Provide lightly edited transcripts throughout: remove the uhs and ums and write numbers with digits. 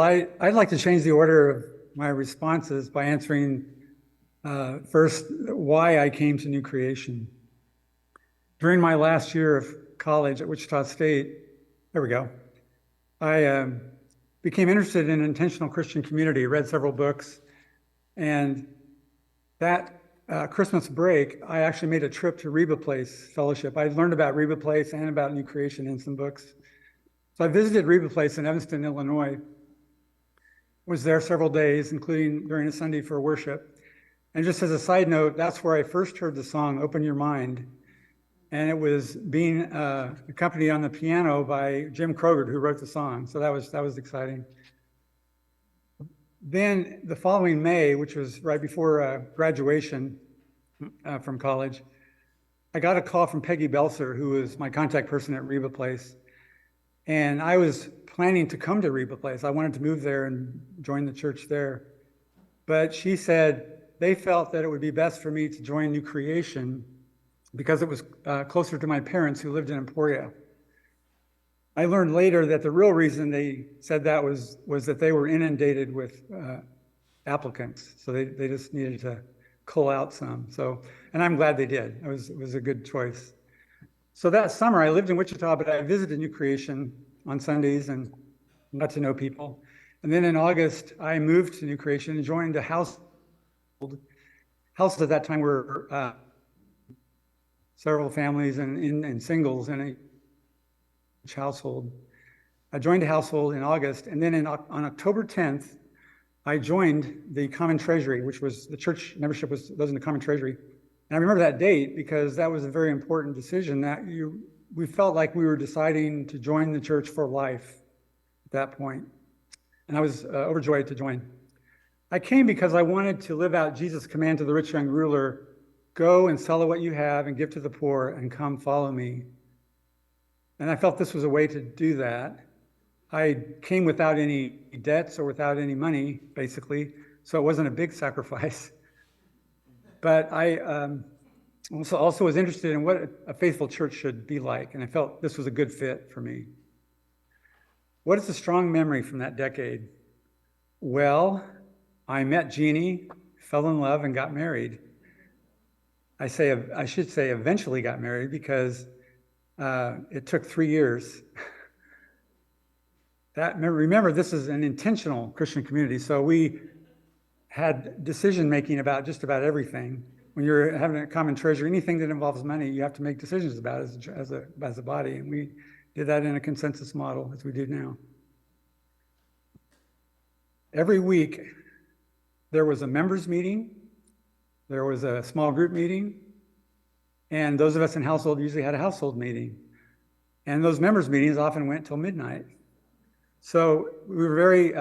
I'd like to change the order of my responses by answering first why I came to New Creation. During my last year of college at Wichita State, there we go, I became interested in intentional Christian community, read several books, and that Christmas break, I actually made a trip to Reba Place Fellowship. I learned about Reba Place and about New Creation in some books. So I visited Reba Place in Evanston, Illinois, was there several days, including during a Sunday for worship. And just as a side note, that's where I first heard the song, Open Your Mind. And it was being accompanied on the piano by Jim Kroger, who wrote the song. So that was exciting. Then the following May, which was right before graduation from college, I got a call from Peggy Belser, who was my contact person at Reba Place. And I was planning to come to Reba Place. I wanted to move there and join the church there. But she said they felt that it would be best for me to join New Creation because it was closer to my parents who lived in Emporia. I learned later that the real reason they said that was that they were inundated with applicants. So they just needed to cull out some. So, and I'm glad they did. It was a good choice. So that summer I lived in Wichita, but I visited New Creation on Sundays and got to know people. And then in August, I moved to New Creation and joined a household. Houses at that time were several families and singles in each household. I joined a household in August, and then on October 10th, I joined the Common Treasury, which was the church membership was in the Common Treasury. And I remember that date because that was a very important decision that we felt like we were deciding to join the church for life at that point. And I was overjoyed to join. I came because I wanted to live out Jesus' command to the rich young ruler, go and sell what you have and give to the poor and come follow me. And I felt this was a way to do that. I came without any debts or without any money, basically, so it wasn't a big sacrifice. But I also was interested in what a faithful church should be like, and I felt this was a good fit for me. What is a strong memory from that decade? Well, I met Jeannie, fell in love, and got married. I should say eventually got married because it took 3 years. Remember, this is an intentional Christian community, so we had decision-making about just about everything. When you're having a common treasure, anything that involves money, you have to make decisions about it as a body, and we did that in a consensus model, as we do now. Every week, there was a members meeting, there was a small group meeting, and those of us in household usually had a household meeting. And those members meetings often went till midnight. So we were very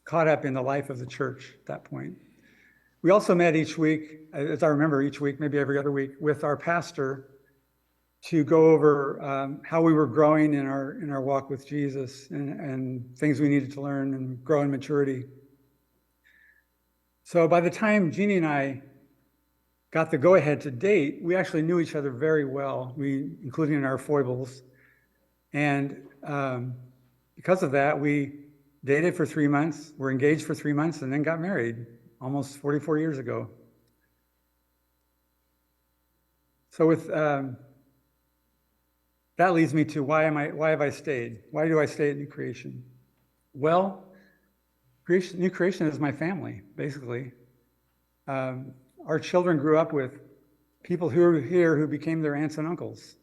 caught up in the life of the church at that point. We also met each week, as I remember each week, maybe every other week, with our pastor to go over how we were growing in our walk with Jesus and things we needed to learn and grow in maturity. So by the time Jeannie and I got the go-ahead to date, we actually knew each other very well, including in our foibles. And because of that, we dated for 3 months, were engaged for 3 months, and then got married almost 44 years ago. So with that leads me to why have I stayed? Why do I stay at New Creation? Well, New Creation is my family, basically. Our children grew up with people who are here who became their aunts and uncles.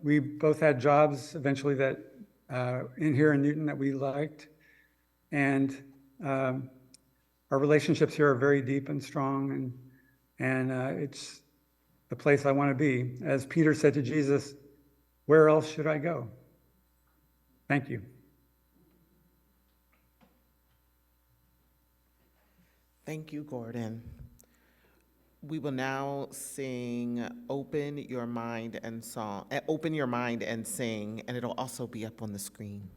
We both had jobs eventually that in here in Newton that we liked, and our relationships here are very deep and strong, and it's the place I want to be. As Peter said to Jesus, "Where else should I go?" Thank you. Thank you, Gordon. We will now sing Open Your Mind and Sing, and it'll also be up on the screen.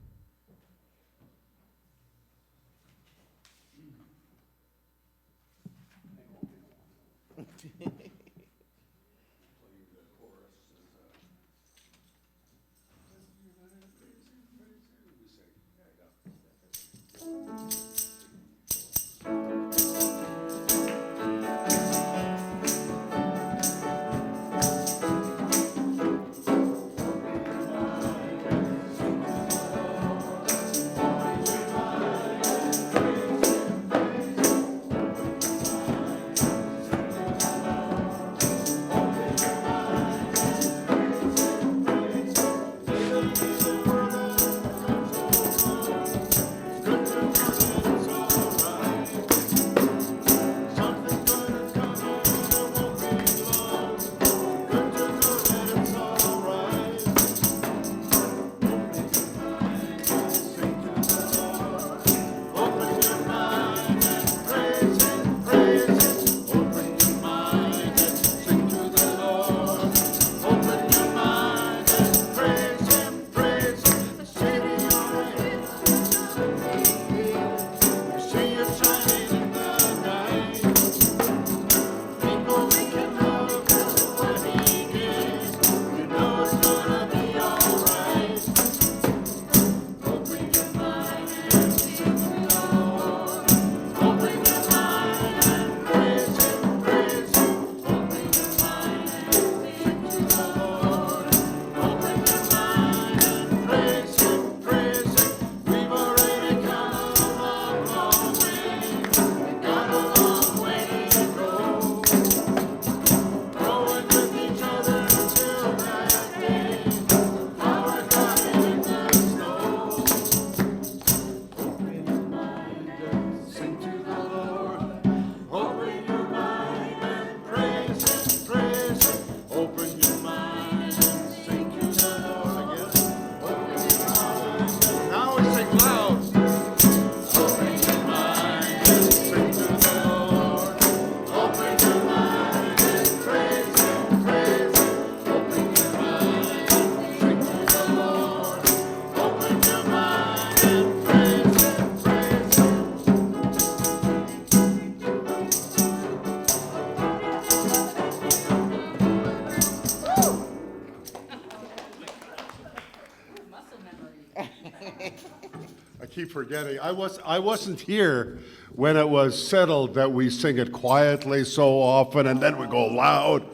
I keep forgetting. I wasn't here when it was settled that we sing it quietly so often and then we go loud.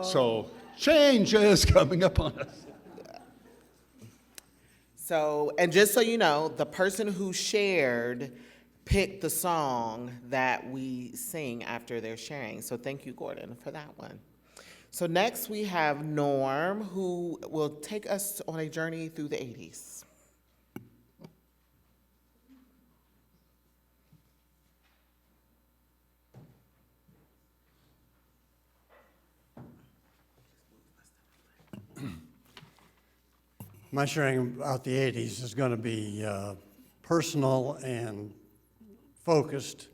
So change is coming upon us. So, and just so you know, the person who shared picked the song that we sing after they're sharing. So thank you, Gordon, for that one. So next we have Norm, who will take us on a journey through the 80s. My sharing about the 80s is going to be personal and focused.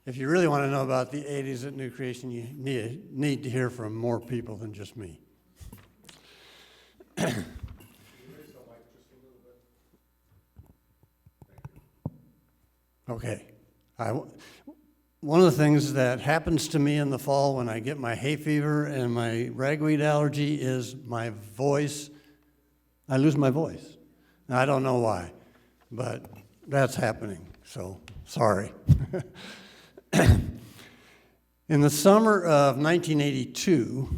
If you really want to know about the 80s at New Creation, you need to hear from more people than just me. Okay. One of the things that happens to me in the fall when I get my hay fever and my ragweed allergy is my voice. I lose my voice. Now, I don't know why, but that's happening, so sorry. In the summer of 1982,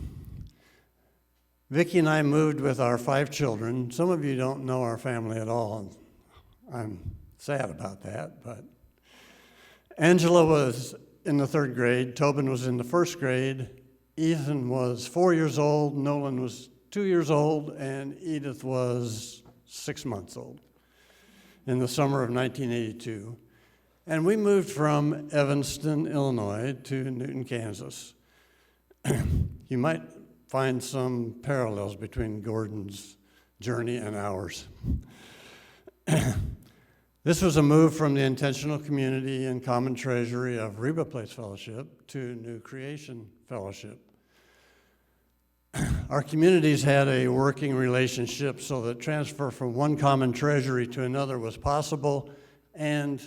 Vicki and I moved with our 5 children. Some of you don't know our family at all. I'm sad about that, but Angela was in the 3rd grade, Tobin was in the 1st grade, Ethan was 4 years old, Nolan was 2 years old, and Edith was 6 months old in the summer of 1982. And we moved from Evanston, Illinois to Newton, Kansas. You might find some parallels between Gordon's journey and ours. This was a move from the intentional community and common treasury of Reba Place Fellowship to New Creation Fellowship. Our communities had a working relationship so that transfer from one common treasury to another was possible and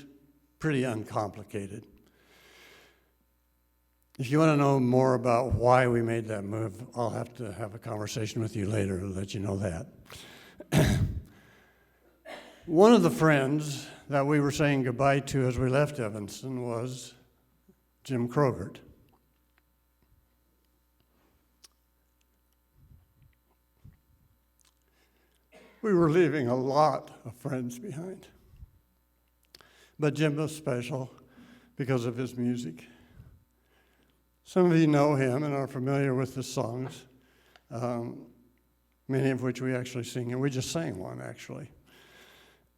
pretty uncomplicated. If you want to know more about why we made that move, I'll have to have a conversation with you later to let you know that. One of the friends that we were saying goodbye to as we left Evanston was Jim Krogert. We were leaving a lot of friends behind. But Jim was special because of his music. Some of you know him and are familiar with his songs, many of which we actually sing, and we just sang one, actually.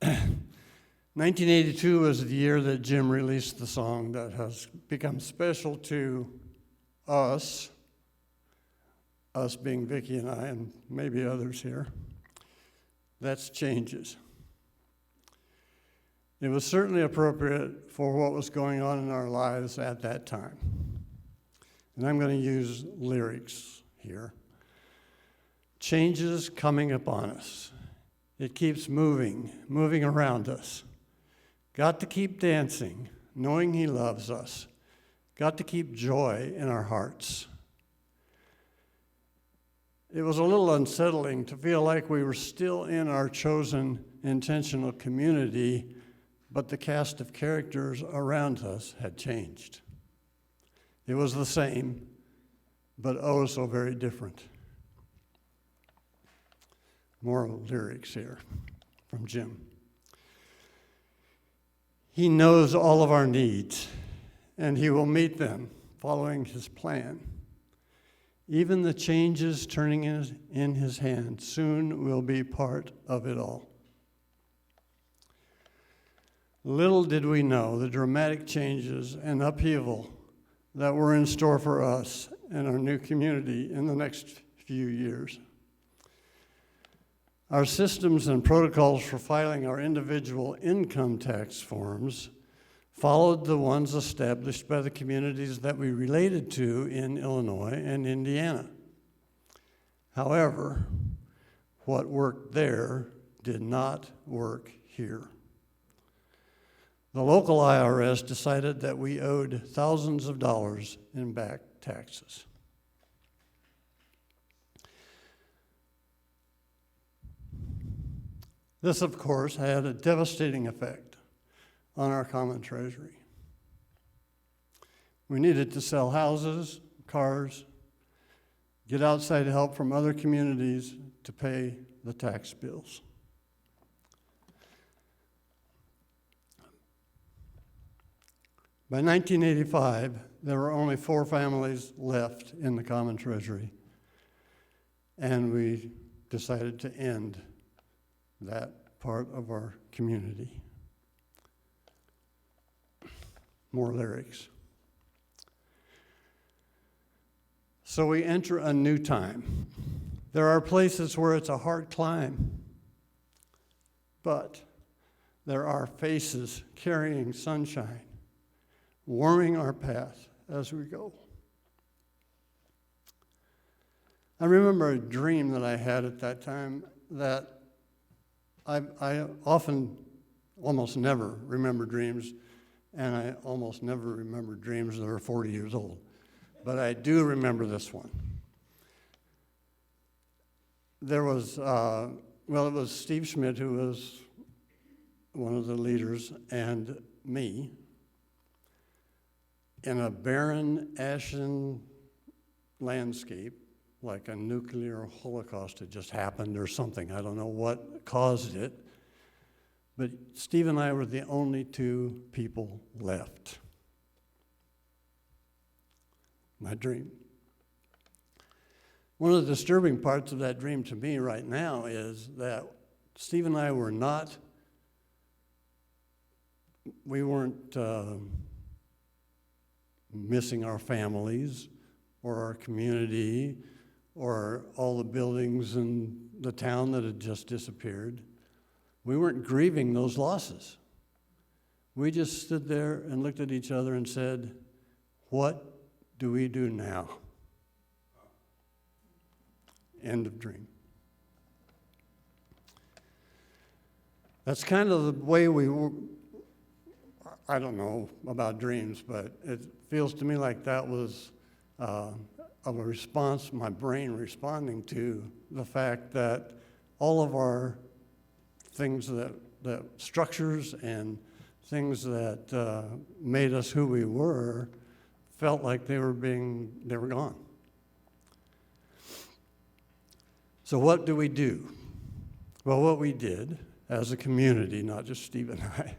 1982 was the year that Jim released the song that has become special to us being Vicki and I, and maybe others here. That's Changes. It was certainly appropriate for what was going on in our lives at that time. And I'm going to use lyrics here. Changes coming upon us. It keeps moving around us. Got to keep dancing, knowing he loves us. Got to keep joy in our hearts. It was a little unsettling to feel like we were still in our chosen intentional community, but the cast of characters around us had changed. It was the same, but oh so very different. More lyrics here from Jim. He knows all of our needs, and he will meet them following his plan. Even the changes turning in his hand soon will be part of it all. Little did we know the dramatic changes and upheaval that were in store for us and our new community in the next few years. Our systems and protocols for filing our individual income tax forms followed the ones established by the communities that we related to in Illinois and Indiana. However, what worked there did not work here. The local IRS decided that we owed thousands of dollars in back taxes. This, of course, had a devastating effect on our common treasury. We needed to sell houses, cars, get outside help from other communities to pay the tax bills. By 1985, there were only 4 families left in the common treasury, and we decided to end that part of our community. More lyrics. So we enter a new time. There are places where it's a hard climb, but there are faces carrying sunshine, warming our path as we go. I remember a dream that I had at that time that I often, almost never remember dreams, and I almost never remember dreams that are 40 years old. But I do remember this one. There was, it was Steve Schmidt, who was one of the leaders, and me, in a barren, ashen landscape, like a nuclear holocaust had just happened or something. I don't know what caused it. But Steve and I were the only 2 people left. My dream. One of the disturbing parts of that dream to me right now is that Steve and I were not, we weren't missing our families or our community or all the buildings in the town that had just disappeared. We weren't grieving those losses. We just stood there and looked at each other and said, what do we do now? End of dream. That's kind of the way we were. I don't know about dreams, but it feels to me like that was of a response, my brain responding to the fact that all of our things that structures and things that made us who we were felt like they were gone. So what do we do? Well, what we did as a community, not just Steve and I,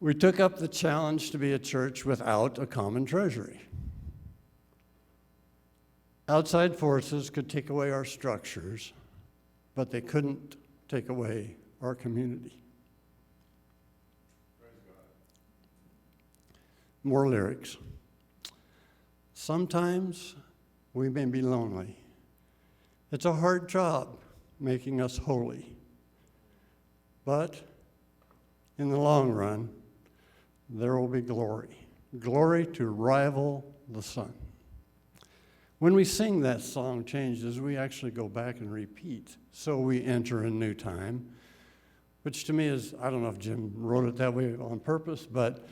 we took up the challenge to be a church without a common treasury. Outside forces could take away our structures, but they couldn't take away our community. More lyrics. Sometimes we may be lonely. It's a hard job making us holy. But in the long run, there will be glory. Glory to rival the sun. When we sing that song, Changes, we actually go back and repeat. So we enter a new time, which to me is, I don't know if Jim wrote it that way on purpose, but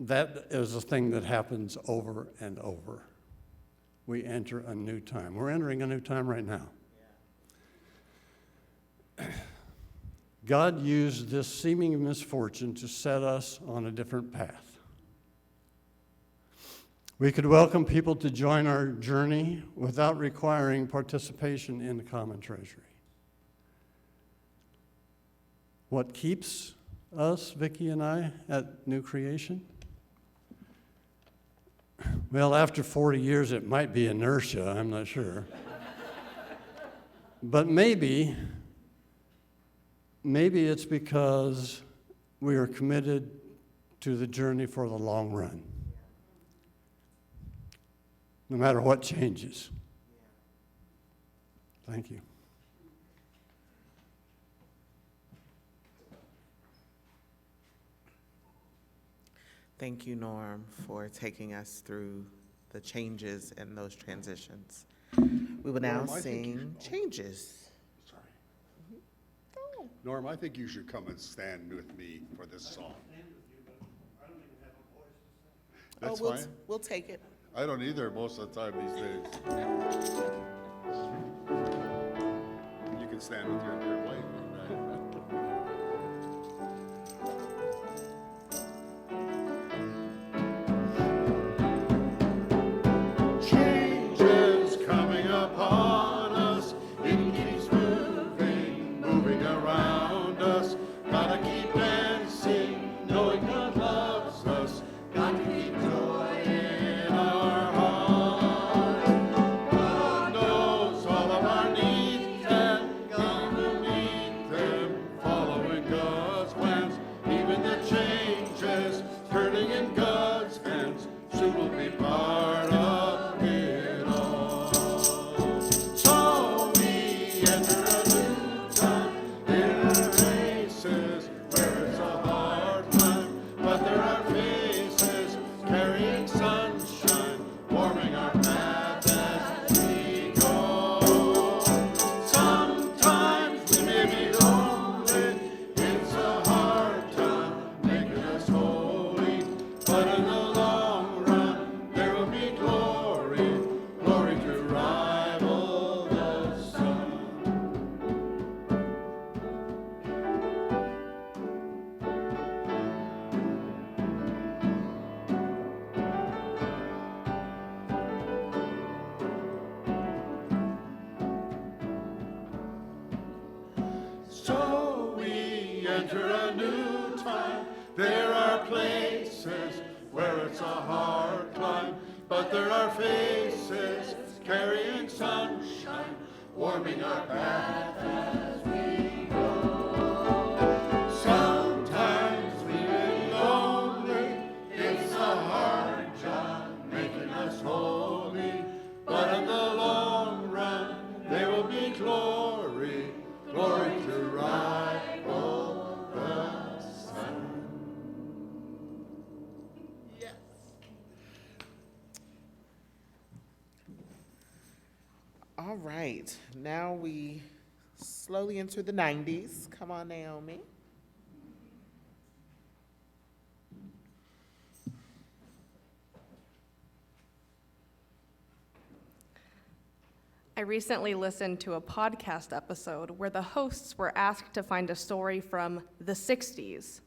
that is a thing that happens over and over. We enter a new time. We're entering a new time right now. God used this seeming misfortune to set us on a different path. We could welcome people to join our journey without requiring participation in the common treasury. What keeps us, Vicki and I, at New Creation? Well, after 40 years, it might be inertia, I'm not sure. But maybe it's because we are committed to the journey for the long run, no matter what changes. Thank you. Thank you, Norm, for taking us through the changes and those transitions. We will now Norm, I think sing Changes. Sorry. Norm, I think you should come and stand with me for this song. That's fine. We'll take it. I don't either most of the time these days. You can can stand with your wife. Changes coming upon us. It keeps moving, moving around us. Gotta keep dancing, knowing God loves us. Got to keep joy in our hearts. God knows all of our needs, and He will meet them, following God's plans. Even the changes turning in God's hands soon will be part of it all. So we enter a new time. There are races where it's a hard climb, but there are faces carrying sunshine, warming our path as we go. Sometimes we may be lonely, it's a hard time making us holy, but in the long run there will be glory, glory to rival the sun. So we enter a new time. There are places where it's a hard climb, but there are faces carrying sunshine, warming our path as we go. Sometimes we get lonely, it's a hard job making us holy, but in the long run there will be glory, glory to rival the sun. Yes. All right, now we slowly enter the 90s. Come on, Naomi. I recently listened to a podcast episode where the hosts were asked to find a story from the 60s.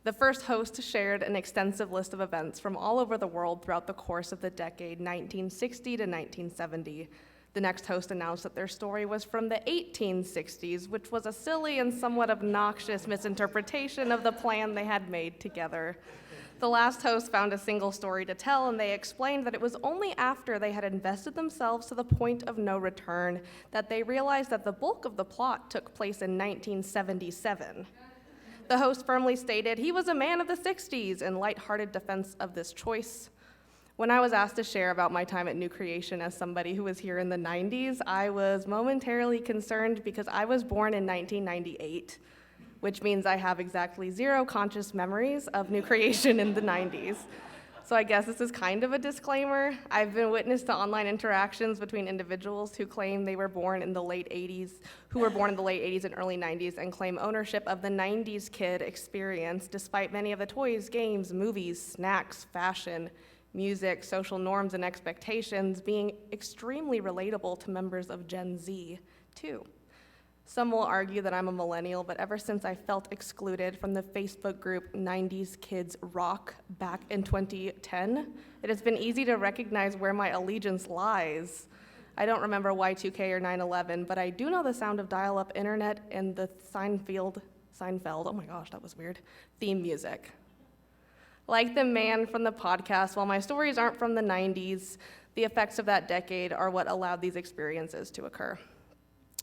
The first host shared an extensive list of events from all over the world throughout the course of the decade 1960 to 1970. The next host announced that their story was from the 1860s, which was a silly and somewhat obnoxious misinterpretation of the plan they had made together. The last host found a single story to tell, and they explained that it was only after they had invested themselves to the point of no return that they realized that the bulk of the plot took place in 1977. The host firmly stated he was a man of the 60s in lighthearted defense of this choice. When I was asked to share about my time at New Creation as somebody who was here in the 90s, I was momentarily concerned because I was born in 1998, which means I have exactly 0 conscious memories of New Creation in the 90s. So I guess this is kind of a disclaimer. I've been witness to online interactions between individuals who claim they were born in the late 80s, who were born in the late 80s and early 90s and claim ownership of the 90s kid experience, despite many of the toys, games, movies, snacks, fashion, music, social norms, and expectations being extremely relatable to members of Gen Z, too. Some will argue that I'm a millennial, but ever since I felt excluded from the Facebook group 90s Kids Rock back in 2010, it has been easy to recognize where my allegiance lies. I don't remember Y2K or 9/11, but I do know the sound of dial-up internet and the Seinfeld, oh my gosh, that was weird, theme music. Like the man from the podcast, while my stories aren't from the 90s, the effects of that decade are what allowed these experiences to occur.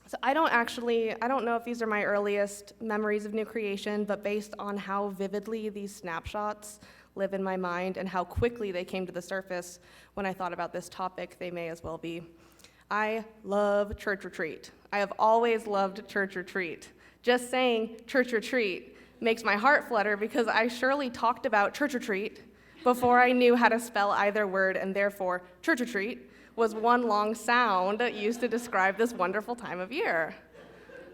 So I don't know if these are my earliest memories of New Creation, but based on how vividly these snapshots live in my mind and how quickly they came to the surface when I thought about this topic, they may as well be. I love church retreat. I have always loved church retreat. Just saying church retreat makes my heart flutter because I surely talked about church retreat before I knew how to spell either word, and therefore church retreat was one long sound used to describe this wonderful time of year.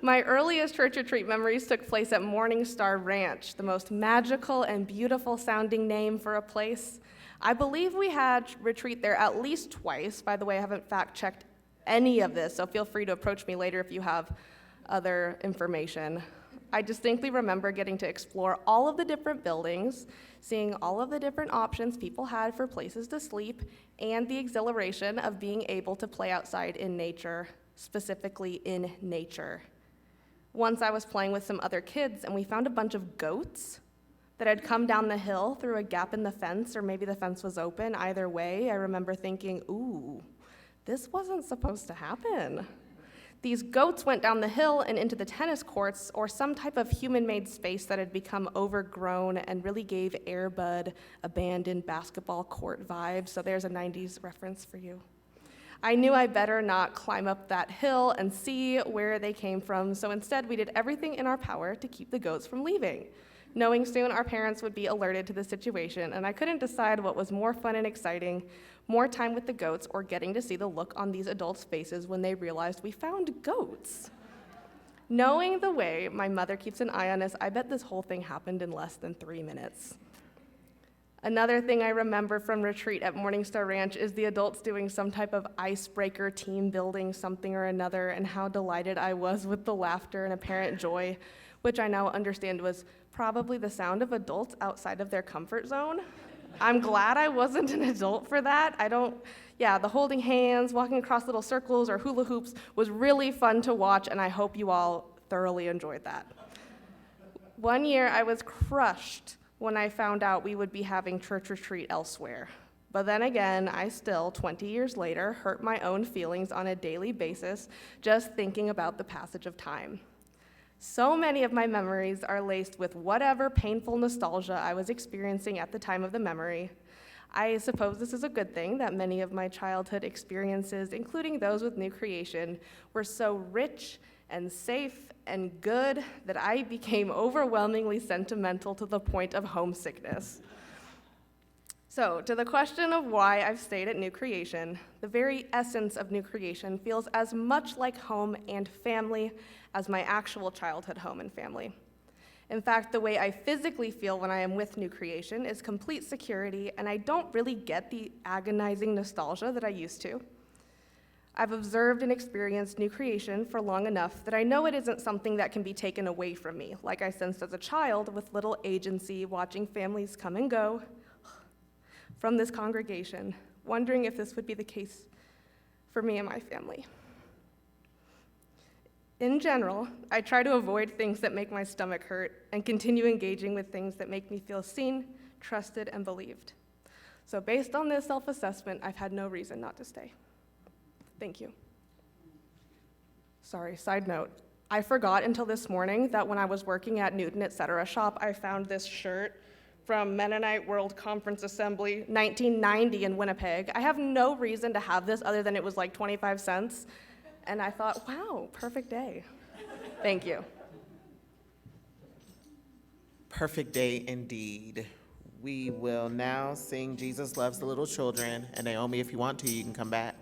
My earliest church retreat memories took place at Morning Star Ranch, the most magical and beautiful sounding name for a place. I believe we had retreat there at least twice. By the way, I haven't fact checked any of this, so feel free to approach me later if you have other information. I distinctly remember getting to explore all of the different buildings, seeing all of the different options people had for places to sleep, and the exhilaration of being able to play outside in nature, specifically in nature. Once I was playing with some other kids and we found a bunch of goats that had come down the hill through a gap in the fence, or maybe the fence was open. Either way, I remember thinking, ooh, this wasn't supposed to happen. These goats went down the hill and into the tennis courts, or some type of human-made space that had become overgrown and really gave Air Bud abandoned basketball court vibes. So there's a 90s reference for you. I knew I better not climb up that hill and see where they came from, so instead we did everything in our power to keep the goats from leaving, knowing soon our parents would be alerted to the situation, and I couldn't decide what was more fun and exciting, more time with the goats, or getting to see the look on these adults' faces when they realized we found goats. Knowing the way my mother keeps an eye on us, I bet this whole thing happened in less than 3 minutes. Another thing I remember from retreat at Morningstar Ranch is the adults doing some type of icebreaker, team building something or another, and how delighted I was with the laughter and apparent joy, which I now understand was probably the sound of adults outside of their comfort zone. I'm glad I wasn't an adult for that. The holding hands, walking across little circles or hula hoops was really fun to watch, and I hope you all thoroughly enjoyed that. One year I was crushed when I found out we would be having church retreat elsewhere. But then again, I still, 20 years later, hurt my own feelings on a daily basis just thinking about the passage of time. So many of my memories are laced with whatever painful nostalgia I was experiencing at the time of the memory. I suppose this is a good thing that many of my childhood experiences, including those with New Creation, were so rich and safe and good that I became overwhelmingly sentimental to the point of homesickness. So, to the question of why I've stayed at New Creation, the very essence of New Creation feels as much like home and family as my actual childhood home and family. In fact, the way I physically feel when I am with New Creation is complete security, and I don't really get the agonizing nostalgia that I used to. I've observed and experienced New Creation for long enough that I know it isn't something that can be taken away from me, like I sensed as a child with little agency, watching families come and go from this congregation, wondering if this would be the case for me and my family. In general, I try to avoid things that make my stomach hurt and continue engaging with things that make me feel seen, trusted, and believed. So based on this self-assessment, I've had no reason not to stay. Thank you. Sorry, side note. I forgot until this morning that when I was working at Newton Etc. shop, I found this shirt from Mennonite World Conference Assembly, 1990 in Winnipeg. I have no reason to have this other than it was like 25 cents. And I thought, wow, perfect day. Thank you. Perfect day indeed. We will now sing Jesus Loves the Little Children. And Naomi, if you want to, you can come back.